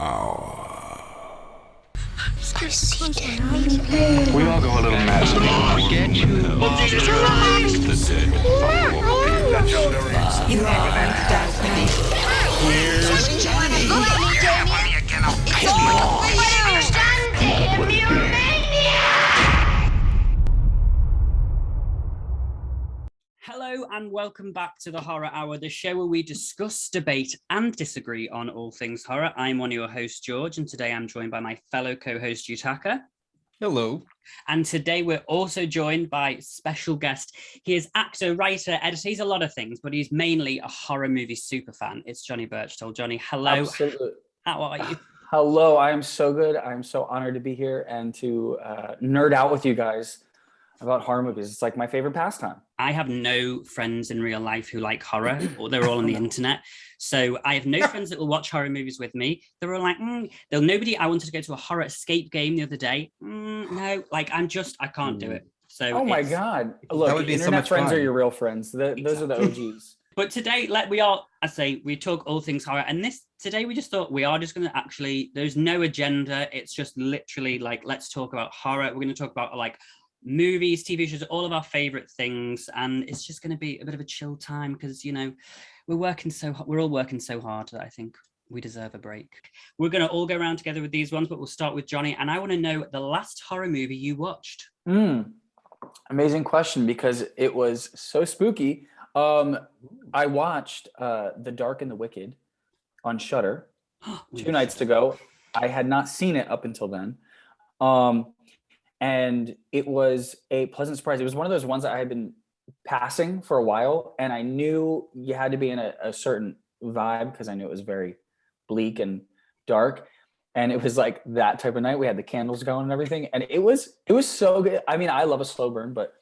We all go a little mad sometimes. We get you. Here's Johnny. Hello and welcome back to the Horror Hour, the show where we discuss, debate and disagree on all things horror. I'm one of your hosts, George, and today I'm joined by my fellow co-host, Yutaka. Hello. And today we're also joined by special guest. He is actor, writer, editor. He's a lot of things, but he's mainly a horror movie super fan. It's Johnny Berchtold. Johnny, hello. Absolutely. How are you? Hello. I am so good. I'm so honored to be here and to nerd out with you guys about horror movies. It's like my favorite pastime. I have no friends in real life who like horror, or they're all on the internet. So I have no friends that will watch horror movies with me. They're all like, nobody. I wanted to go to a horror escape game the other day. No, like I can't do it. So oh my God. Look, that would be internet so much friends fun. are your real friends. Those are the OGs. But today, we talk all things horror. And today we just thought we are just going to actually, there's no agenda. It's just literally like, let's talk about horror. We're going to talk about like movies, TV shows, all of our favorite things. And it's just going to be a bit of a chill time because, we're all working so hard that I think we deserve a break. We're going to all go around together with these ones, but we'll start with Johnny. And I want to know the last horror movie you watched. Amazing question because it was so spooky. I watched The Dark and the Wicked on Shudder 2 nights ago. I had not seen it up until then. And it was a pleasant surprise. It was one of those ones that I had been passing for a while, and I knew you had to be in a certain vibe because I knew it was very bleak and dark. And it was like that type of night. We had the candles going and everything, and it was so good. I mean, I love a slow burn, but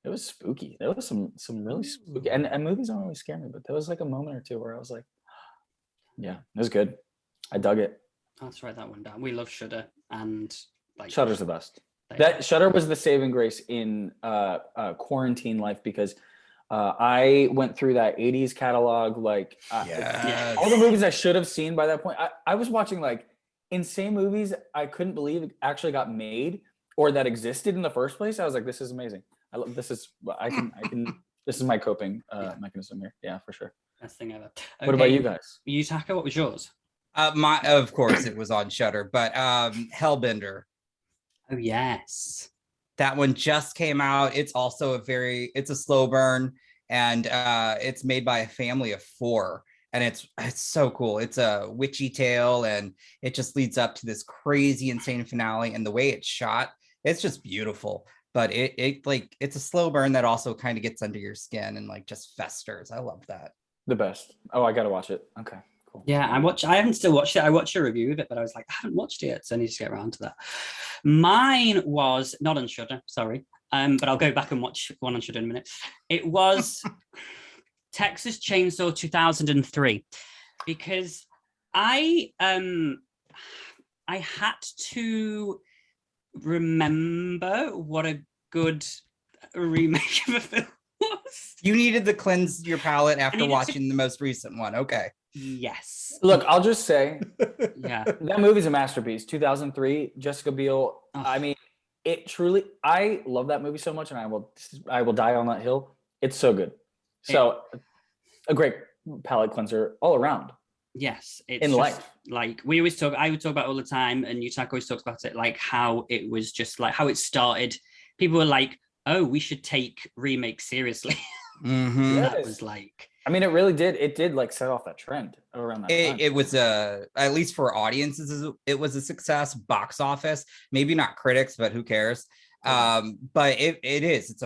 it was spooky. There was some really spooky, and movies don't really scare me, but there was like a moment or two where I was like, yeah, it was good. I dug it. Let's write that one down. We love Shudder, and like Shudder's the best. That Shudder was the saving grace in quarantine life because I went through that 80s catalog, like all the movies I should have seen by that point. I was watching like insane movies I couldn't believe actually got made or that existed in the first place. I was like, this is amazing. This is my coping mechanism here. Yeah, for sure. Best thing ever. Okay. What about you guys? Yutaka, what was yours? Of course it was on Shudder, but Hellbender. Oh yes. That one just came out. It's also it's a slow burn, and it's made by a family of 4. And it's so cool. It's a witchy tale, and it just leads up to this crazy, insane finale. And the way it's shot, it's just beautiful. But it's a slow burn that also kind of gets under your skin and like just festers. I love that. The best. Oh, I gotta watch it. Okay, cool. Yeah, I haven't still watched it. I watched a review of it, but I was like, I haven't watched it yet, so I need to get around to that. Mine was not on Shudder, sorry. But I'll go back and watch one on Shudder in a minute. It was Texas Chainsaw 2003, because I had to remember what a good remake of a film was. You needed to cleanse your palate after watching the most recent one. Okay. Yes. Look, I'll just say, yeah, that movie's a masterpiece. 2003, Jessica Biel. Oh. I mean, I love that movie so much, and I will die on that hill. It's so good. So a great palate cleanser all around. Yes, it's in life. Like I would talk about all the time, and Yutaka always talks about it, like how it was just like how it started. People were like, "Oh, we should take remakes seriously." Mm-hmm. Yes. That was like, I mean, it really did. It did like set off that trend around that time. It was at least for audiences, it was a success. Box office, maybe not critics, but who cares? But it's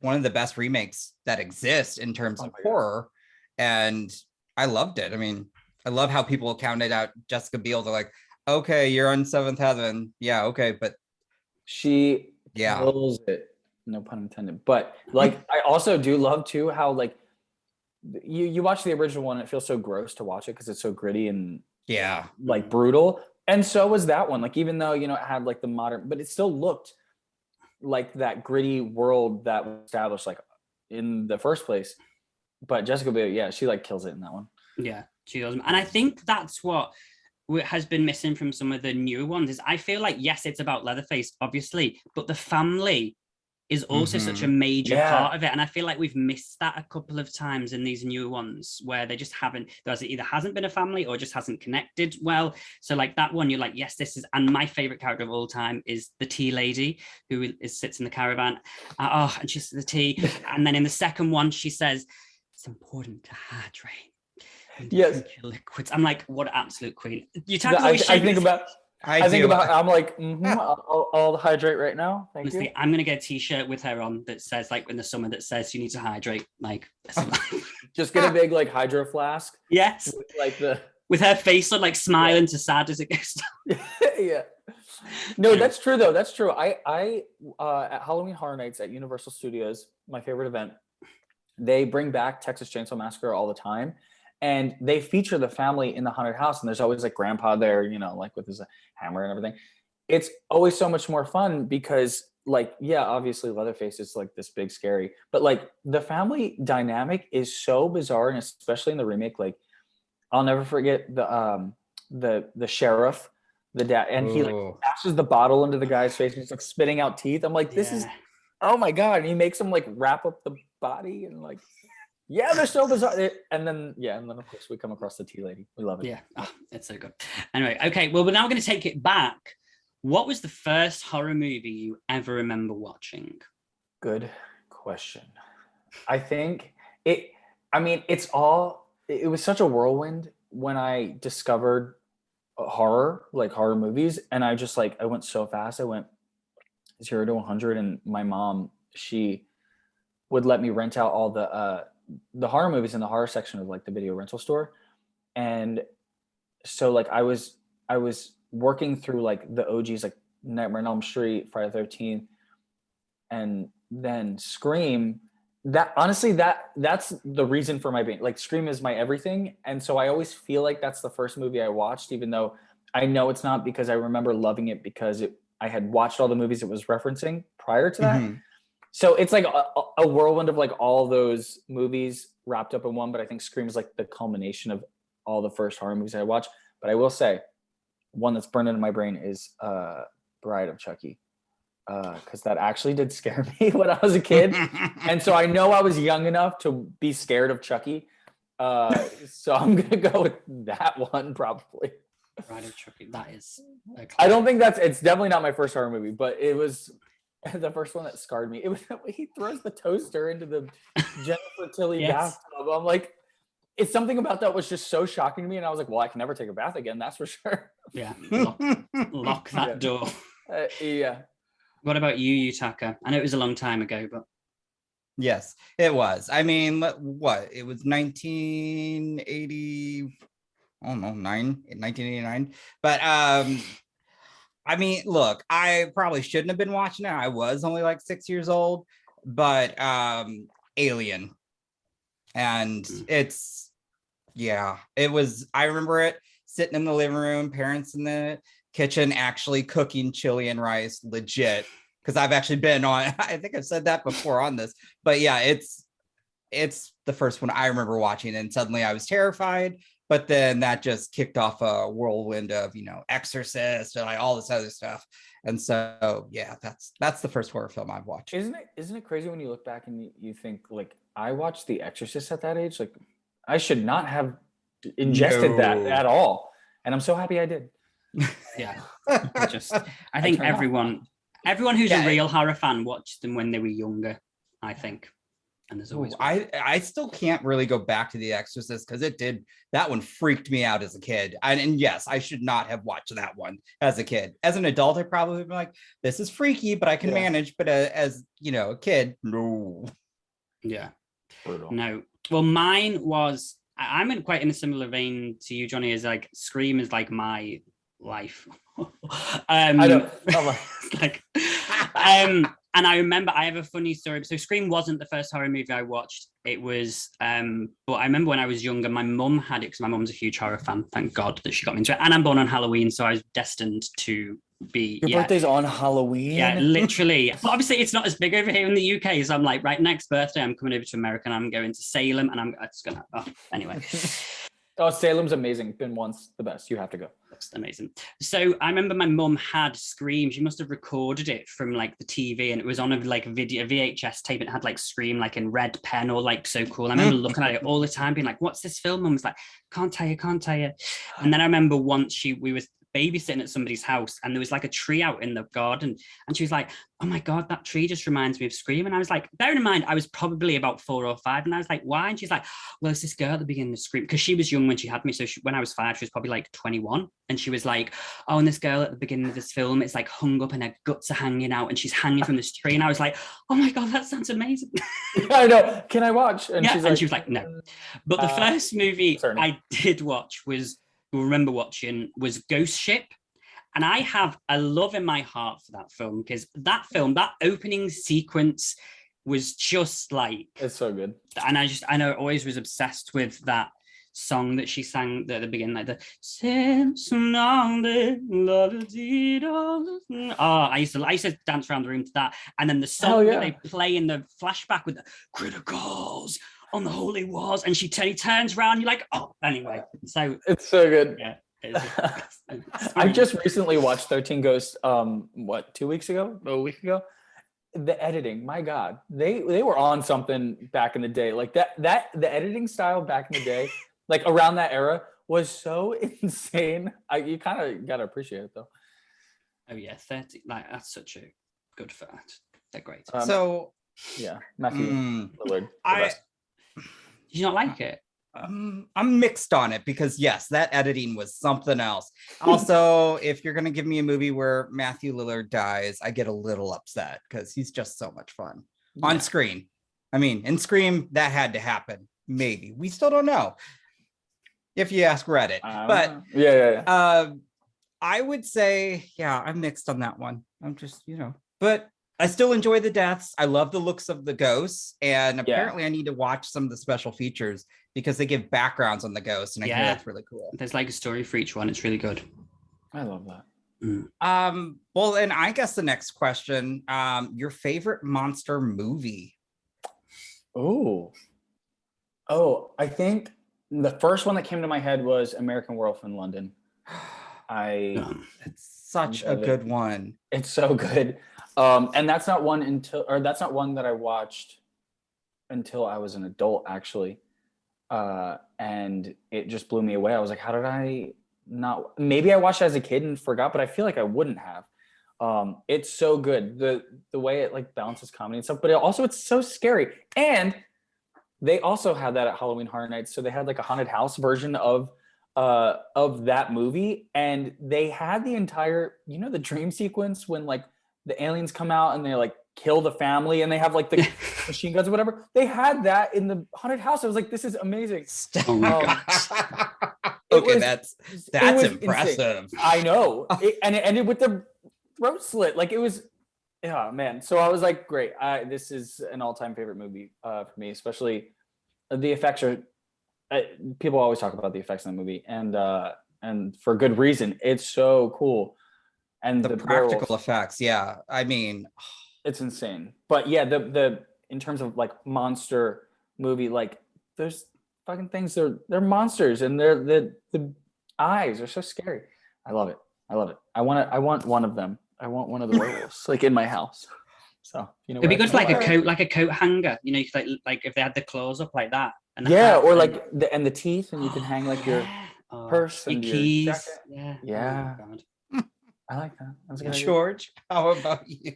one of the best remakes that exist in terms of horror, and I loved it. I mean, I love how people counted out Jessica Biel. They're like, okay, you're on Seventh Heaven. Yeah, okay, but she kills it. No pun intended. But like, I also do love too how like you watch the original one, it feels so gross to watch it because it's so gritty and like brutal. And so was that one. Like, even though it had like the modern, but it still looked like that gritty world that was established like in the first place. But Jessica Biel, she like kills it in that one. Yeah, she does. And I think that's what has been missing from some of the newer ones is I feel like, yes, it's about Leatherface, obviously, but the family is also such a major part of it. And I feel like we've missed that a couple of times in these newer ones where they just haven't, there's either hasn't been a family or just hasn't connected well. So like that one, you're like, yes, this is, and my favorite character of all time is the tea lady who sits in the caravan. And she's the tea. And then in the second one, she says, it's important to hydrate. Yes. Liquids. I'm like, what an absolute queen. You I think about I'm like, I'll hydrate right now. Thank honestly, you. I'm gonna get a t-shirt with her on that says, like, in the summer, that says you need to hydrate. Like, just get a big like hydro flask. Yes. With her face on, like, smiling to sad as it goes down. Yeah. No, that's true though. That's true. I at Halloween Horror Nights at Universal Studios, my favorite event, they bring back Texas Chainsaw Massacre all the time. And they feature the family in the haunted house, and there's always like grandpa there, you know, like with his hammer and everything. It's always so much more fun because, like, yeah, obviously Leatherface is like this big scary, but like the family dynamic is so bizarre, and especially in the remake, like I'll never forget the sheriff, the dad, and he like passes the bottle into the guy's face and he's like spitting out teeth. I'm like, this is, oh my god! And he makes him like wrap up the body and like. Yeah, they're so bizarre. And then of course we come across the tea lady. We love it. Yeah, it's so good. Anyway, okay, well, we're now going to take it back. What was the first horror movie you ever remember watching? Good question. I think it was such a whirlwind when I discovered horror movies, and I just like, I went so fast. I went 0 to 100, and my mom, she would let me rent out all the horror movies in the horror section of like the video rental store. And so like I was working through like the OGs, like Nightmare on Elm Street, Friday the 13th, and then Scream. That honestly, that's the reason for my being, like, Scream is my everything. And so I always feel like that's the first movie I watched, even though I know it's not, because I remember loving it because I had watched all the movies it was referencing prior to that. Mm-hmm. So it's like a whirlwind of like all those movies wrapped up in one, but I think Scream is like the culmination of all the first horror movies I watched. But I will say, one that's burned into my brain is Bride of Chucky, because that actually did scare me when I was a kid. And so I know I was young enough to be scared of Chucky. So I'm going to go with that one probably. Bride of Chucky, that is... I don't think it's definitely not my first horror movie, but it was... the first one that scarred me. It was he throws the toaster into the Jennifer Tilly bathtub. I'm like, it's something about that was just so shocking to me, and I was like, well, I can never take a bath again. That's for sure. Yeah, lock that door. Yeah. What about you, Yutaka? I know it was a long time ago, but yes, it was. I mean, what? It was 1980. Oh no, 1989. But I mean, look, I probably shouldn't have been watching it. I was only like 6 years old, but Alien. And it was, I remember it sitting in the living room, parents in the kitchen actually cooking chili and rice, legit. Because I've actually been on, I think I've said that before on this, but yeah, it's the first one I remember watching, and suddenly I was terrified. But then that just kicked off a whirlwind of, Exorcist and like all this other stuff. And so, yeah, that's the first horror film I've watched. Isn't it crazy when you look back and you think, like, I watched The Exorcist at that age? Like, I should not have ingested that at all. And I'm so happy I did. Yeah. I think everyone who's a real horror fan watched them when they were younger, I think. And there's always I still can't really go back to The Exorcist because that one freaked me out as a kid. And yes, I should not have watched that one as a kid. As an adult, I probably would be like, this is freaky, but I can manage. But as a kid, no. Yeah. Brutal. No. Well, mine was, I'm quite in a similar vein to you, Johnny, is like Scream is like my life. I know. And I remember, I have a funny story. So Scream wasn't the first horror movie I watched. It was, but I remember when I was younger, my mum had it because my mum's a huge horror fan. Thank God that she got me into it. And I'm born on Halloween, so I was destined to be. Your birthday's on Halloween? Yeah, literally. But obviously, it's not as big over here in the UK. So I'm like, right, next birthday, I'm coming over to America and I'm going to Salem, and I'm just gonna. Oh, anyway. Oh, Salem's amazing. Been once, the best. You have to go. looks amazing. So I remember my mum had Scream. She must have recorded it from like the TV, and it was on a like a VHS tape. It had like Scream like in red pen or like so cool. I remember looking at it all the time, being like, "What's this film?" Mum was like, "Can't tell you, can't tell you." And then I remember once we were babysitting at somebody's house, and there was like a tree out in the garden, and she was like, "Oh my god, that tree just reminds me of Scream." And I was like, bearing in mind I was probably about 4 or 5, and I was like, "Why?" And she's like, "Well, it's this girl at the beginning of Scream," because she was young when she had me. So when I was 5, she was probably like 21, and she was like, "Oh, and this girl at the beginning of this film is like hung up and her guts are hanging out, and she's hanging from this tree." And I was like, "Oh my god, that sounds amazing." I know. Can I watch? And yeah, and she was like, "No." But the first movie sorry. I did watch was Ghost Ship. And I have a love in my heart for that film, because that opening sequence was just like, it's so good. And I know I always was obsessed with that song that she sang at the beginning, like the I used to dance around the room to that. And then the song that they play in the flashback with the criticals on the holy walls, and he turns around, you're like, oh, anyway. So it's so good. Yeah. I just recently watched 13 Ghosts, 2 weeks ago, a week ago. The editing, my God, they were on something back in the day. Like that the editing style back in the day, like around that era, was so insane. You kind of gotta appreciate it though. Oh yeah, 30, like that's such a good fact. They're great. So yeah, Matthew Lillard. Did you not like it? I'm mixed on it, because yes, that editing was something else. Also, if you're gonna give me a movie where Matthew Lillard dies, I get a little upset, because he's just so much fun on screen. I mean, in Scream, that had to happen. Maybe we still don't know, if you ask Reddit. But I would say, yeah, I'm mixed on that one. I'm just, but I still enjoy the deaths. I love the looks of the ghosts, and apparently I need to watch some of the special features, because they give backgrounds on the ghosts, and I hear that's really cool. There's like a story for each one. It's really good. I love that. Well, and I guess the next question, your favorite monster movie? Oh, I think the first one that came to my head was American Werewolf in London. It's such a good one. It's so good. And that's not one that I watched until I was an adult, actually. And it just blew me away. I was like, how did I not? Maybe I watched it as a kid and forgot, but I feel like I wouldn't have. It's so good. The way it like balances comedy and stuff, but it's so scary. And they also had that at Halloween Horror Nights. So they had like a haunted house version of that movie, and they had the entire, the dream sequence when like the aliens come out and they like kill the family, and they have like the machine guns or whatever. They had that in the haunted house. I was like, this is amazing. Oh my God. Okay, that's impressive. Insane. I know. And it ended with the throat slit. Like it was, yeah, man. So I was like, great. This is an all-time favorite movie for me, especially the effects are. People always talk about the effects in the movie, and for good reason. It's so cool. And the practical effects, yeah. I mean, it's insane. But yeah, the in terms of like monster movie, like there's fucking things. They're monsters, and the eyes are so scary. I love it. I want one of them. I want one of the werewolves like in my house. So it'd be good for like a coat hanger. You could like if they had the claws up like that. And or like the teeth, and you can hang like your purse and your keys. Jacket. Yeah. Oh I like that. That's a good George, how about you?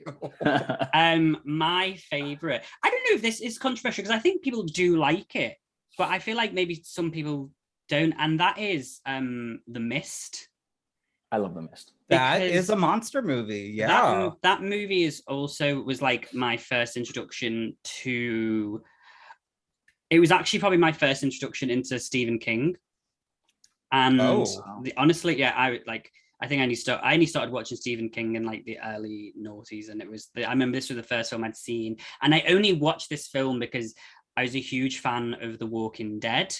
My favorite. I don't know if this is controversial, because I think people do like it, but I feel like maybe some people don't, and that is The Mist. I love The Mist. That is a monster movie. Yeah. That movie was like my first introduction to. It was actually probably my first introduction into Stephen King. And honestly, I think I only started watching Stephen King in like the early noughties, and I remember this was the first film I'd seen, and I only watched this film because I was a huge fan of The Walking Dead.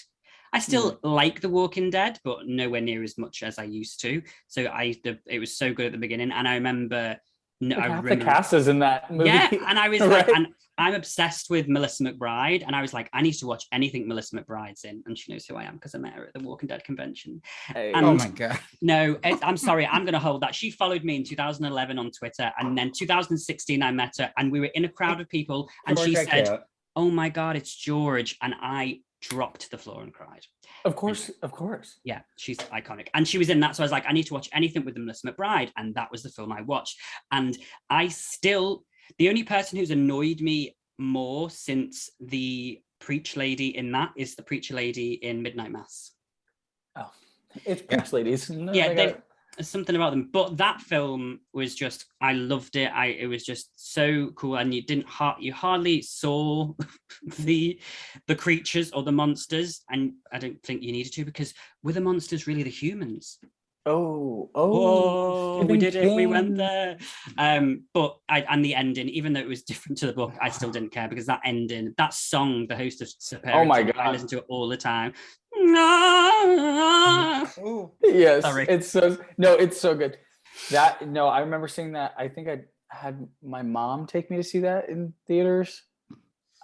I still like The Walking Dead, but nowhere near as much as I used to. So it was so good at the beginning, and I remember No, Like I half the remember. cast is in that movie. Yeah, and I was like, right? and I'm obsessed with Melissa McBride, and I was like, I need to watch anything Melissa McBride's in, and she knows who I am because I met her at the Walking Dead convention. Hey. And Oh my god. no, I'm sorry, I'm going to hold that. She followed me in 2011 on Twitter, and then 2016 I met her, and we were in a crowd of people, and George, she I said, can't. "Oh my God, it's George," and I dropped to the floor and cried. Of course, of course. Yeah, she's iconic. And she was in that. So I was like, I need to watch anything with Melissa McBride. And that was the film I watched. And the only person who's annoyed me more since the preach lady in that is the preacher lady in Midnight Mass. Oh, it's Preach Ladies. No, Yeah, they got there's something about them. But that film was just, I loved it. It was just so cool. And you hardly saw the creatures or the monsters. And I don't think you needed to, because were the monsters really the humans? Oh, We did it. We went King. there. But and the ending, even though it was different to the book, I still didn't care, because that ending, that song, the host of Superior, Oh my I God. listen to it all the time. Ooh. Yes, Sorry. it's so good. I remember seeing that. I think I had my mom take me to see that in theaters,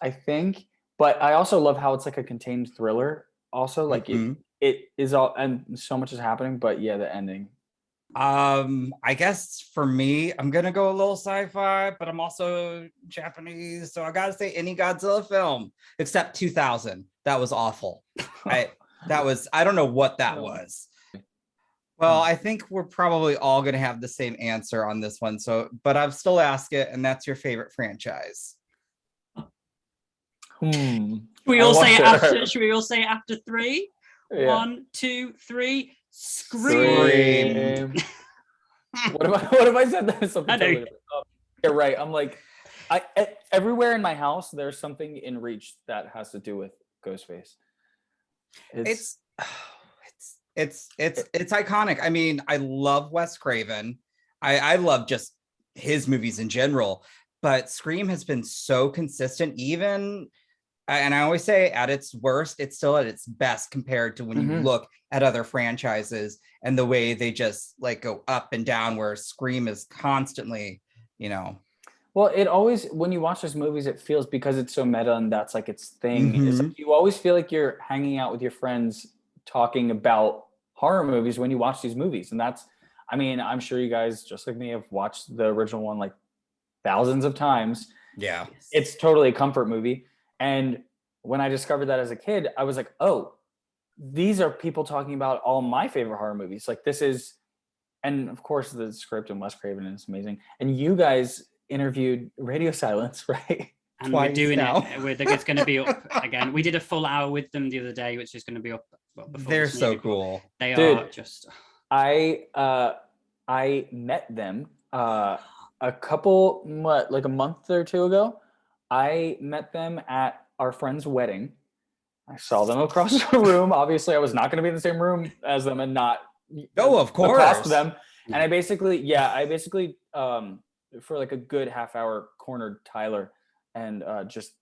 I think. But I also love how it's like a contained thriller. Also, like Mhm. it is all, and so much is happening. But yeah, the ending. I guess for me, I'm gonna go a little sci-fi, but I'm also Japanese, so I gotta say any Godzilla film except 2000. That was awful. I don't know what that was. Well, I think we're probably all gonna have the same answer on this one. So, but I'll still ask it, and that's your favorite franchise. Should we all say it after three? Yeah. 1, 2, 3. Scream. What if I said that something I know. totally different? You're right. I'm like, everywhere in my house there's something in reach that has to do with Ghostface. It's iconic. I mean, I love Wes Craven. I love just his movies in general, but Scream has been so consistent, even, and I always say at its worst, it's still at its best compared to when you look at other franchises and the way they just like go up and down, where Scream is constantly, Well, it always, when you watch those movies, it feels, because it's so meta and that's like its thing. It's Mhm. like you always feel like you're hanging out with your friends talking about horror movies when you watch these movies. And that's, I mean, I'm sure you guys, just like me, have watched the original one like thousands of times. Yeah. It's totally a comfort movie. And when I discovered that as a kid, I was like, oh, these are people talking about all my favorite horror movies. Like this is, and of course the script and Wes Craven is amazing. And you guys interviewed Radio Silence, right? And Twice we're doing now. it's going to be up again. We did a full hour with them the other day, which is going to be up. Before They're this so movie, but cool. They Dude. are just. I met them a couple, like a month or two ago. I met them at our friend's wedding. I saw them across the room. Obviously, I was not going to be in the same room as them and not Of course. accost them. And I basically, for like a good half hour, cornered Tyler and just,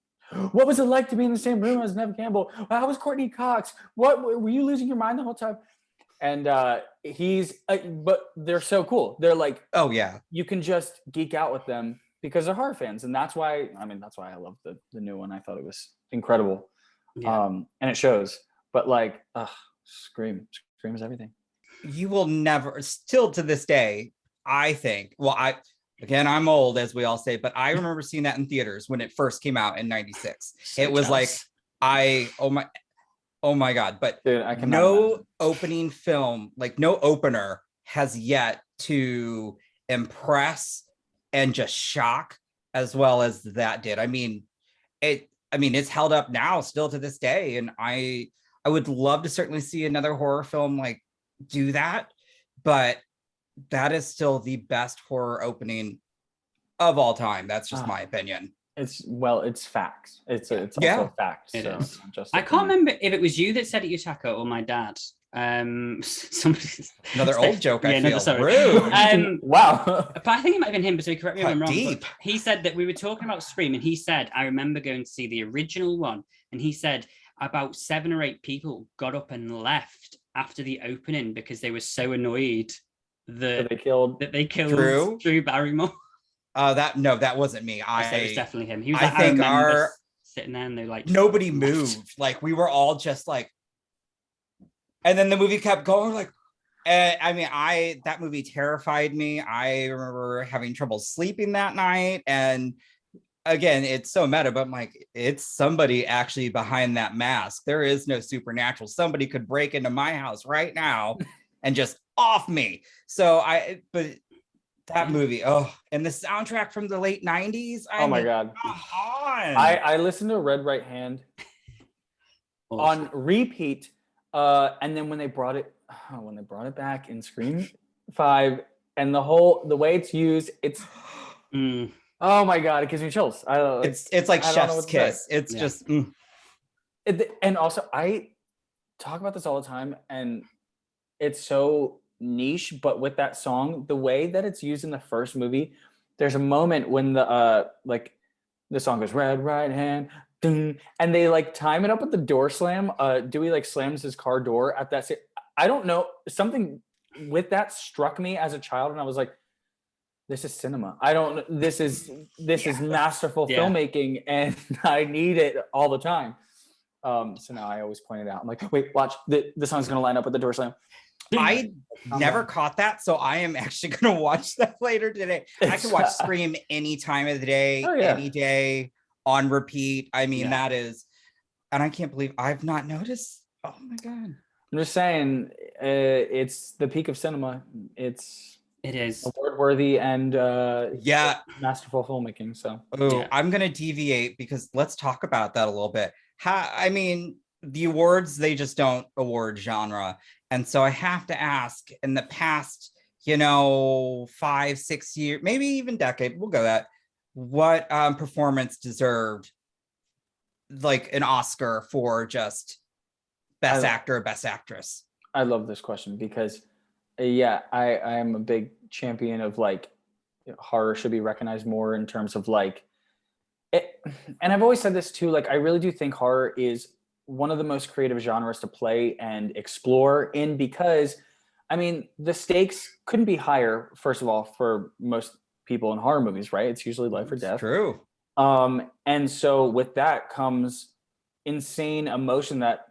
what was it like to be in the same room as Nev Campbell? How was Courtney Cox? What were you losing your mind the whole time? And but they're so cool. They're like, Oh yeah. you can just geek out with them because they're horror fans, and that's why I love the new one. I thought it was incredible, and it shows. But like, Scream is everything. You will never, still to this day, I think. Well, I'm old, as we all say, but I remember seeing that in theaters when it first came out in '96. It was jealous. like, oh my God! But Dude, I cannot no imagine. opening film, like no opener, has yet to impress and just shock as well as that did. I mean, it's held up now, still to this day, and I would love to certainly see another horror film like do that, but that is still the best horror opening of all time. That's just my opinion. It's facts. It's also a fact. It so is. just I can't remember if it was you that said it, Yutaka, or my dad. Somebody, Another old joke. I feel sorry. rude. Wow. But I think it might have been him, but so he correct me if I'm Cut wrong. deep. But he said that we were talking about Scream, and he said, I remember going to see the original one, and he said about 7 or 8 people got up and left after the opening because they were so annoyed that they killed Drew Barrymore. that wasn't me. It was definitely him. He was I like, think sitting there and they like nobody moved. Like we were all just like, and then the movie kept going. Like, I mean, that movie terrified me. I remember having trouble sleeping that night. And again, it's so meta, but I'm like, it's somebody actually behind that mask. There is no supernatural. Somebody could break into my house right now and just off me. But that movie, and the soundtrack from the late 90s. Oh my God. I listened to Red Right Hand on repeat. And then when they brought it back in Scream 5 and the way it's used, it's oh my God, it gives me chills. It's like chef's kiss. It's just and also I talk about this all the time, and it's so niche, but with that song, the way that it's used in the first movie, there's a moment when the song goes Red Right Hand, ding, and they like time it up with the door slam. Dewey like slams his car door at that. I don't know, something with that struck me as a child, and I was like, this is cinema. This is masterful filmmaking, and I need it all the time. So now I always point it out. I'm like, wait, watch, the song's gonna line up with the door slam. I never caught that, so I am actually going to watch that later today. I can watch Scream any time of the day, any day, on repeat. I mean, that is, and I can't believe I've not noticed. Oh my God. I'm just saying, it's the peak of cinema. It is award-worthy and masterful filmmaking. So, I'm going to deviate because let's talk about that a little bit. I mean, the awards, they just don't award genre. And so I have to ask, in the past, 5-6 years, maybe even decade, we'll go that, what performance deserved like an Oscar for just best actor, best actress? I love this question because I am a big champion of like horror should be recognized more in terms of like it, and I've always said this too, like I really do think horror is one of the most creative genres to play and explore in, because I mean the stakes couldn't be higher, first of all, for most people in horror movies, right? It's usually life or death. True. And so with that comes insane emotion that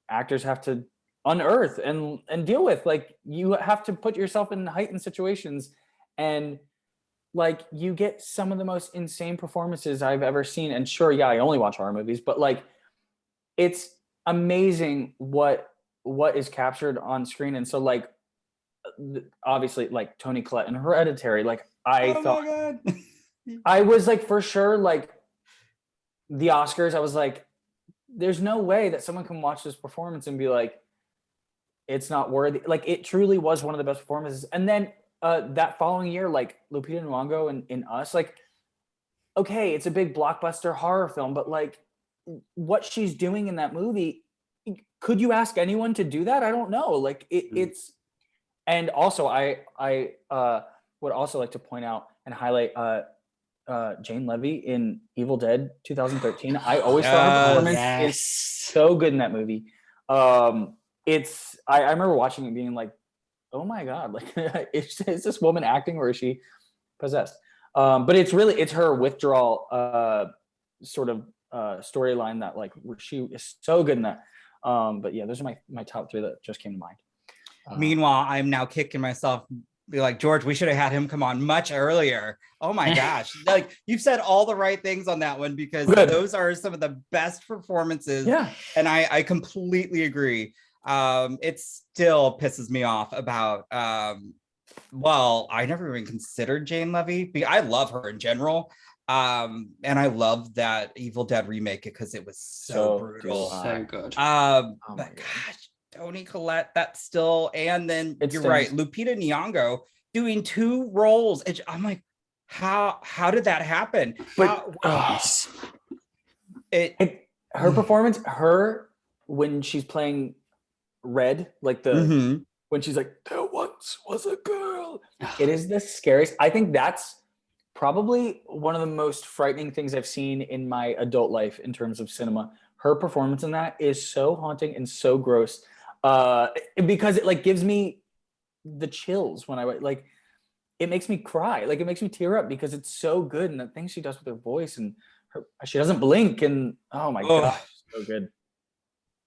actors have to unearth and deal with. Like you have to put yourself in heightened situations, and like you get some of the most insane performances I've ever seen. And sure, I only watch horror movies, but like it's amazing what is captured on screen. And so like obviously like Toni Collette in Hereditary, like I thought I was like, for sure, like the Oscars, I was like, there's no way that someone can watch this performance and be like, it's not worthy. Like it truly was one of the best performances. And then that following year, like Lupita Nyong'o in Us, like, okay, it's a big blockbuster horror film, but like what she's doing in that movie, could you ask anyone to do that? I don't know. Like it's, and also I would also like to point out and highlight Jane Levy in Evil Dead 2013. I always thought her performance is so good in that movie. I remember watching it being like, oh my God, like is this woman acting or is she possessed? But it's her withdrawal sort of storyline that like she is so good in that. But yeah, those are my top three that just came to mind. Meanwhile, I'm now kicking myself. Be like, George, we should have had him come on much earlier. Oh my gosh. Like you've said all the right things on that one, because those are some of the best performances. Yeah. And I completely agree. It still pisses me off about, well, I never even considered Jane Levy. I love her in general. And I love that Evil Dead remake because it was so brutal. So good. But gosh, Toni Collette, that's still, and then you're right, Lupita Nyong'o doing two roles. I'm like, how did that happen? But her performance, when she's playing Red, like when she's like, there once was a girl. It is the scariest. I think that's probably one of the most frightening things I've seen in my adult life in terms of cinema. Her performance in that is so haunting and so gross. Because it like gives me the chills when I like it makes me cry. Like it makes me tear up because it's so good, and the things she does with her voice, and she doesn't blink, and oh my gosh, so good.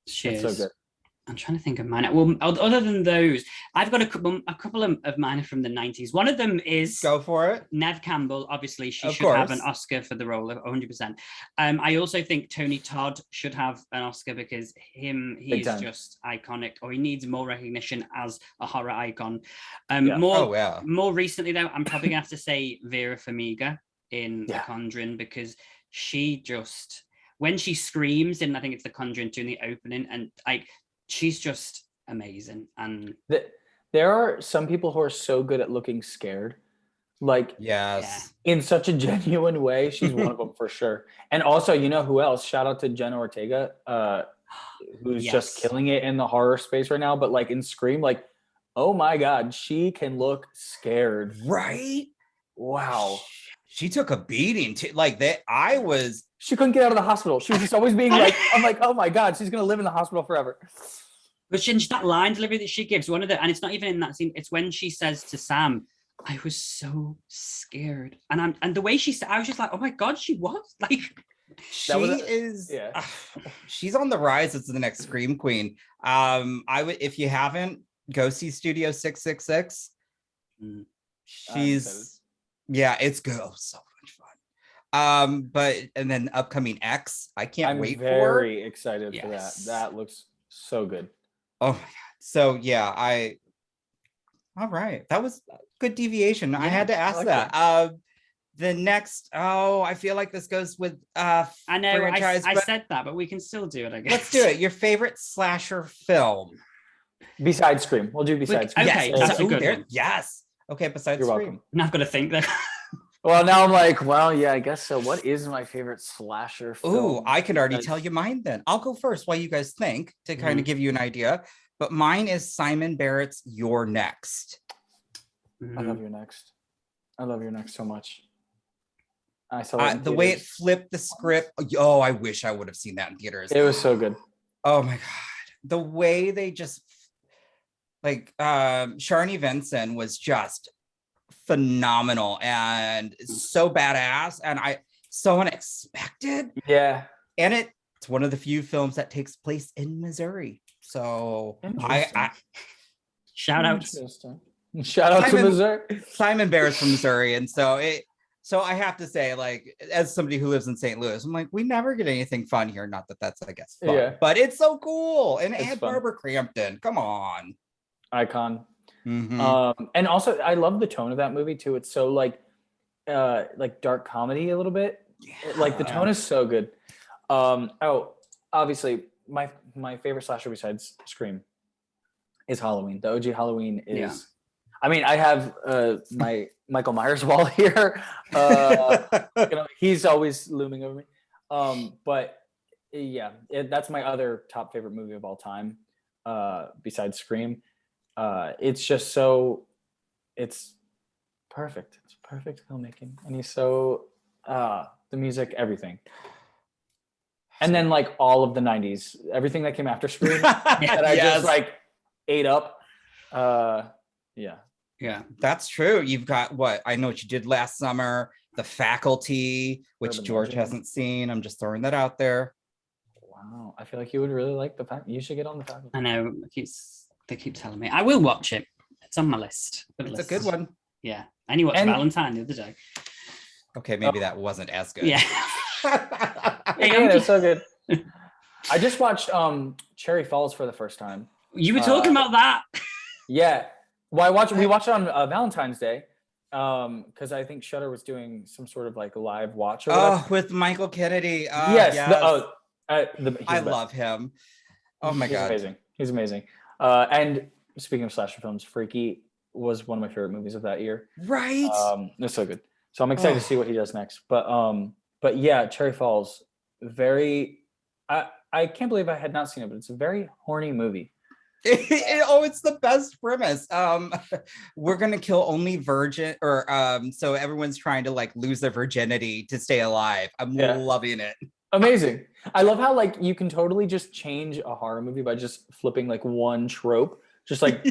Cheers. It's so good. I'm trying to think of mine. Well, other than those, I've got a couple of mine from the 90s. One of them is Go for it. Neve Campbell. Obviously, she Of should have an course. Oscar for the role of 100%. I also think Tony Todd should have an Oscar because he Big is time. just iconic, or he needs more recognition as a horror icon. Yeah. More recently, though, I'm probably gonna have to say Vera Farmiga in The Conjuring, because she just, when she screams in, I think it's The Conjuring 2 in the opening, and like, she's just amazing. And there are some people who are so good at looking scared, like Yes. in such a genuine way. She's one of them for sure. And also, you know who else? Shout out to Jenna Ortega, who's just killing it in the horror space right now. But like in Scream, like, oh my God, she can look scared. Right? Wow. She took a beating too. Like that, she couldn't get out of the hospital. She was just always being like, I'm like, oh my God, she's gonna live in the hospital forever. But that line delivery that she gives, and it's not even in that scene, it's when she says to Sam, I was so scared. And the way she said, I was just like, oh my God, she was like, she's on the rise as the next Scream Queen. I would, if you haven't, go see Studio 666. It's good. Oh, so much fun. And then upcoming X, I can't wait for. I'm very excited for that. That looks so good. Oh my God. So all right. That was a good deviation. I had to ask that. The next, I feel like this goes with I know franchise, I said that, but we can still do it, I guess. Let's do it. Your favorite slasher film. Besides Scream. We'll do besides Scream. Okay, that's a good one. Yes. Okay, besides You're Scream. welcome. Now I've got to think that. Well, now I'm like, well, yeah, I guess so. What is my favorite slasher film? Ooh, I can already tell you mine then. I'll go first while you guys think to kind of give you an idea. But mine is Simon Barrett's You're Next. I love You're Next. I love You're Next so much. I saw it the way it flipped the script. Oh, I wish I would have seen that in theaters. It was so good. Oh my God. The way they just Sharni Vinson was just phenomenal and so badass and so unexpected. Yeah. And it's one of the few films that takes place in Missouri. So I shout out to Missouri. Simon Barrett's from Missouri. And so I have to say, like, as somebody who lives in St. Louis, I'm like, we never get anything fun here. Not that that's, I guess, fun, but it's so cool. And it had Barbara Crampton. Come on. Icon. Mm-hmm. And also I love the tone of that movie too. It's so like dark comedy a little bit. Like the tone is so good. Obviously my favorite slasher besides Scream is Halloween. The OG Halloween is I mean, I have my Michael Myers wall here. He's always looming over me. But yeah, that's my other top favorite movie of all time besides Scream. It's just it's perfect. It's perfect filmmaking. And he's so, the music, everything. And then like all of the 90s, everything that came after Scream that I just like ate up. Yeah, that's true. You've got I Know What You Did Last Summer, The Faculty, which Urban George Legend. hasn't seen. I'm just throwing that out there. Wow. I feel like you would really like The Faculty. You should get on The Faculty. I know. They keep telling me. I will watch it. It's on my list. It's a good one. Yeah. I only watched Valentine the other day. Okay, maybe that wasn't as good. Yeah. It's so good. I just watched Cherry Falls for the first time. You were talking about that. Yeah. Well, we watched it on Valentine's Day because I think Shudder was doing some sort of like live watch. Or with Michael Kennedy. Yes. I love him. Oh my God. He's amazing. And speaking of slasher films, Freaky was one of my favorite movies of that year. Right. It's so good. So I'm excited to see what he does next. But yeah, Cherry Falls, I can't believe I had not seen it, but it's a very horny movie. It's the best premise. We're gonna kill only virgin, or so everyone's trying to like lose their virginity to stay alive. I'm loving it. Amazing. I love how like you can totally just change a horror movie by just flipping like one trope, just like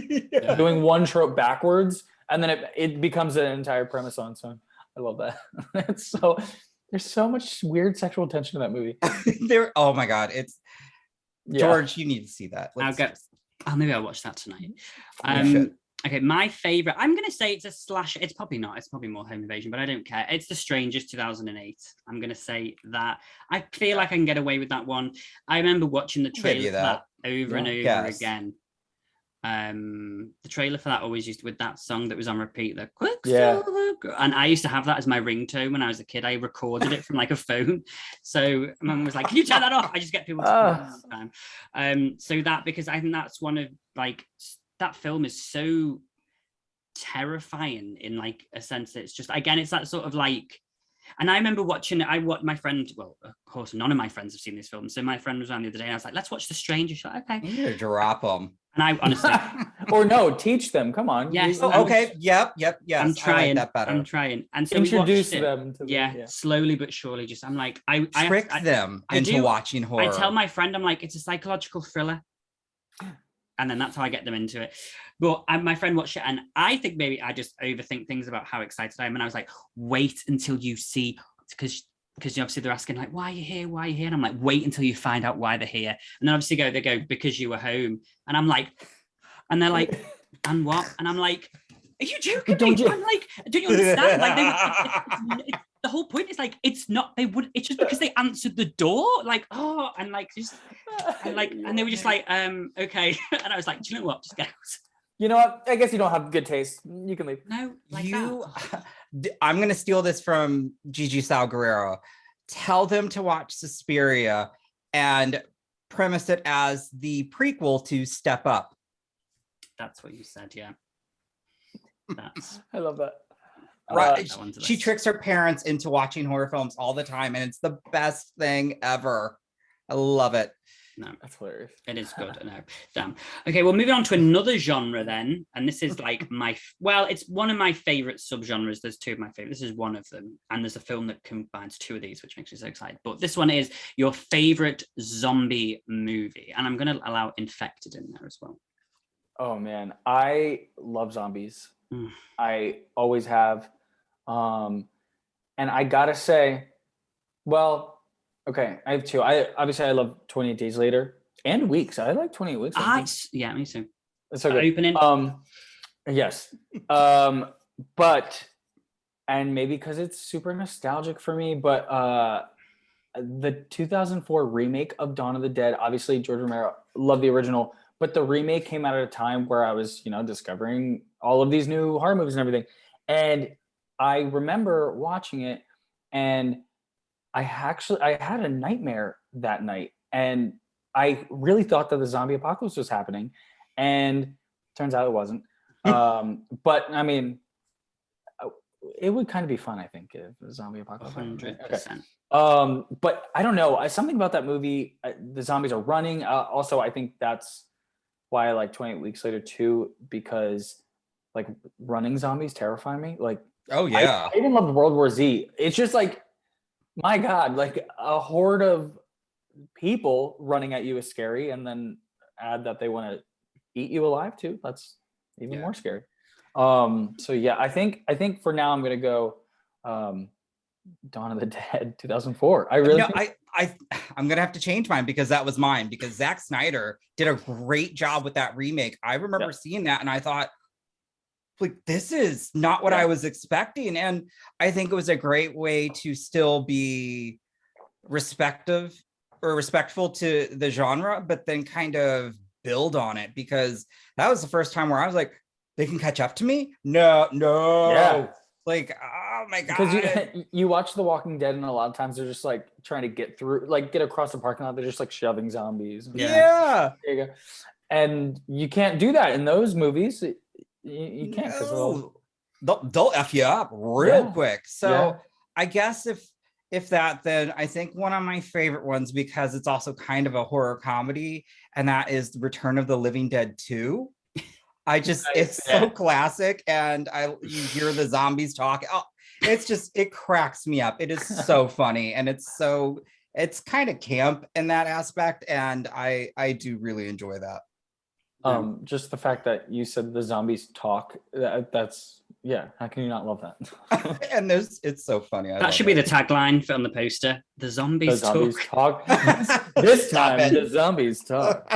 doing one trope backwards, and then it becomes an entire premise on its own. I love that. It's so there's so much weird sexual tension in that movie. Oh my God, it's George, you need to see that. Maybe I'll watch that tonight. You should. Okay, my favorite. I'm gonna say it's a slasher. It's probably not. It's probably more home invasion, but I don't care. It's The Strangers 2008. I'm gonna say that. I feel like I can get away with that one. I remember watching the trailer for that over and over again. The trailer for that always used with that song that was on repeat, the Quicksilver Girl. And I used to have that as my ringtone when I was a kid. I recorded it from like a phone. So mum was like, can you turn that off? I just get people to all the time. So that, because I think that's one of like, that film is so terrifying in like a sense that it's just, again, it's that sort of like, and I remember watching it. My friend, well, of course, none of my friends have seen this film. So my friend was around the other day and I was like, let's watch The Stranger. She's like, okay. You need to drop them. And I honestly, or no, teach them. Come on. Yes. Okay. Yep. I'm trying. I like that better. I'm trying. And so introduce we them to slowly but surely. Just I'm like, I trick them into watching horror. I tell my friend, I'm like, it's a psychological thriller. And then that's how I get them into it. But my friend watched it, and I think maybe I just overthink things about how excited I am. And I was like, wait until you see, because obviously they're asking like, why are you here? Why are you here? And I'm like, wait until you find out why they're here. And then obviously they go, because you were home. And I'm like, and they're like, and what? And I'm like, are you joking me? I'm like, don't you understand? Like the whole point is like, it's not, it's just because they answered the door, like, oh, and like, just, and they were just like, okay. And I was like, do you know what? Just get out. You know what? I guess you don't have good taste. You can leave. No, like I'm going to steal this from Gigi Salguero. Tell them to watch Suspiria and premise it as the prequel to Step Up. That's what you said, yeah. I love that. Right. She tricks her parents into watching horror films all the time, and it's the best thing ever. I love it. No, that's hilarious. It is good. No, damn. Okay, well, moving on to another genre then, and this is like it's one of my favorite subgenres. There's two of my favorite. This is one of them, and there's a film that combines two of these, which makes me so excited. But this one is your favorite zombie movie, and I'm going to allow Infected in there as well. Oh man, I love zombies. I always have, and I gotta say, well. Okay, I have two. I love 28 Days Later and Weeks. I like 28 Weeks. Yeah, me too. It's so good. Opening. Yes. But and maybe because it's super nostalgic for me, but the 2004 remake of Dawn of the Dead, obviously George Romero, love the original, but the remake came out at a time where I was, discovering all of these new horror movies and everything. And I remember watching it, and I had a nightmare that night, and I really thought that the zombie apocalypse was happening, and turns out it wasn't. But I mean, it would kind of be fun, I think, if the zombie apocalypse. 100%. Okay. But I don't know. Something about that movie, the zombies are running. Also, I think that's why I like 28 Weeks Later too, because like running zombies terrify me. Like, oh yeah, I even love World War Z. It's just like, my God, like a horde of people running at you is scary, and then add that they want to eat you alive too. That's even more scary. So yeah, I think for now I'm gonna go Dawn of the Dead 2004. I'm gonna have to change mine, because that was mine, because Zack Snyder did a great job with that remake. I remember seeing that and I thought, like, this is not what I was expecting. And I think it was a great way to still be respectful to the genre, but then kind of build on it, because that was the first time where I was like, they can catch up to me? No. Yeah. Like, oh my God. Because you watch The Walking Dead, and a lot of times they're just like trying to get across the parking lot. They're just like shoving zombies. Yeah. There you go. And you can't do that in those movies. You can't. No. They'll F you up real quick. So I guess if that, then I think one of my favorite ones, because it's also kind of a horror comedy, and that is Return of the Living Dead 2. It's so classic, and you hear the zombies talk. Oh, it cracks me up. It is so funny, and it's kind of camp in that aspect, and I do really enjoy that. Just the fact that you said the zombies talk, that's yeah. How can you not love that? And it's so funny. That should be the tagline for on the poster. The zombies, The zombies talk. talk. This Stop time, it. the zombies talk.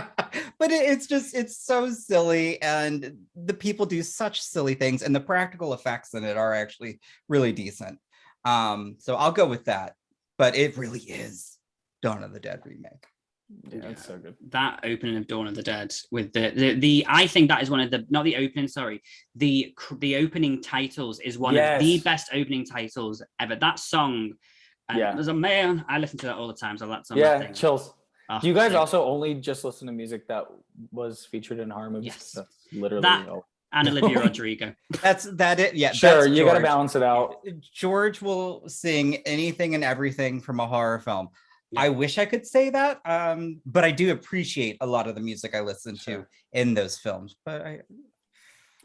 But it's so silly, and the people do such silly things, and the practical effects in it are actually really decent. So I'll go with that. But it really is Dawn of the Dead remake. Yeah, it's so good. That opening of Dawn of the Dead with the I think that is one of the, not the opening, sorry, the opening titles is one of the best opening titles ever. That song, there's a man, I listen to that all the time, so that's on my thing. Chills. Oh, Do you guys also only just listen to music that was featured in horror movies? Yes. That's literally that and Olivia Rodrigo. That's it. Yeah, sure, that's you got to George. balance it out. George will sing anything and everything from a horror film. Yeah. I wish I could say that, but I do appreciate a lot of the music I listen to in those films. But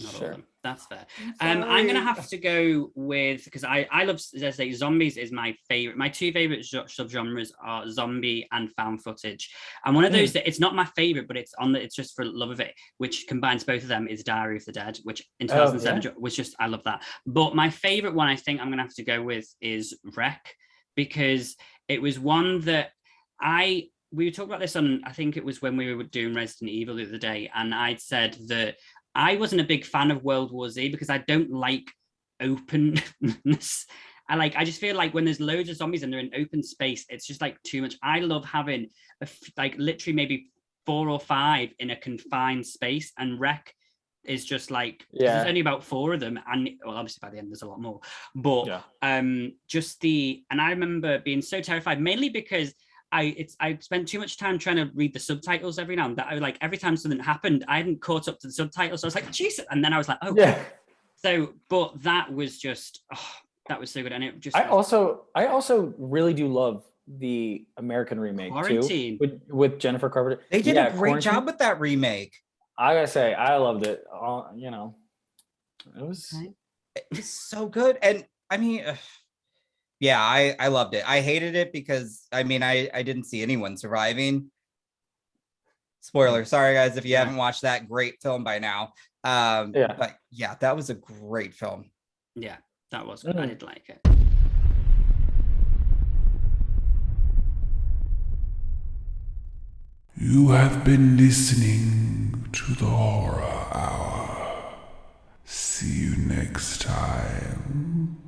Not all of them. That's fair. I'm gonna have to go with, because I love, as I say, zombies is my favorite. My two favorite subgenres are zombie and found footage. And one of those that it's not my favorite, but it's just for love of it, which combines both of them, is Diary of the Dead, which in 2007 was just, I love that. But my favorite one, I think I'm gonna have to go with, is Wreck, because it was one that we talked about this on, I think it was when we were doing Resident Evil the other day, and I'd said that I wasn't a big fan of World War Z because I don't like openness. I just feel like when there's loads of zombies and they're in open space, it's just like too much. I love having literally maybe 4 or 5 in a confined space, and Wreck is just like, there's only about 4 of them, and well, obviously by the end there's a lot more, but and I remember being so terrified, mainly because I spent too much time trying to read the subtitles every now and then. Every time something happened, I hadn't caught up to the subtitles, so I was like, Jesus, and then I was like, oh yeah. So but that was just that was so good. And it just, I also really do love the American remake Quarantine. too, with Jennifer Carpenter. they did a great job with that remake. I gotta say, I loved it. It was so good. And I mean, yeah, I loved it. I hated it because I didn't see anyone surviving. Spoiler, sorry guys if you haven't watched that great film by now. But yeah, that was a great film. Yeah, that was good. I did like it. You have been listening to the Horror Hour. See you next time.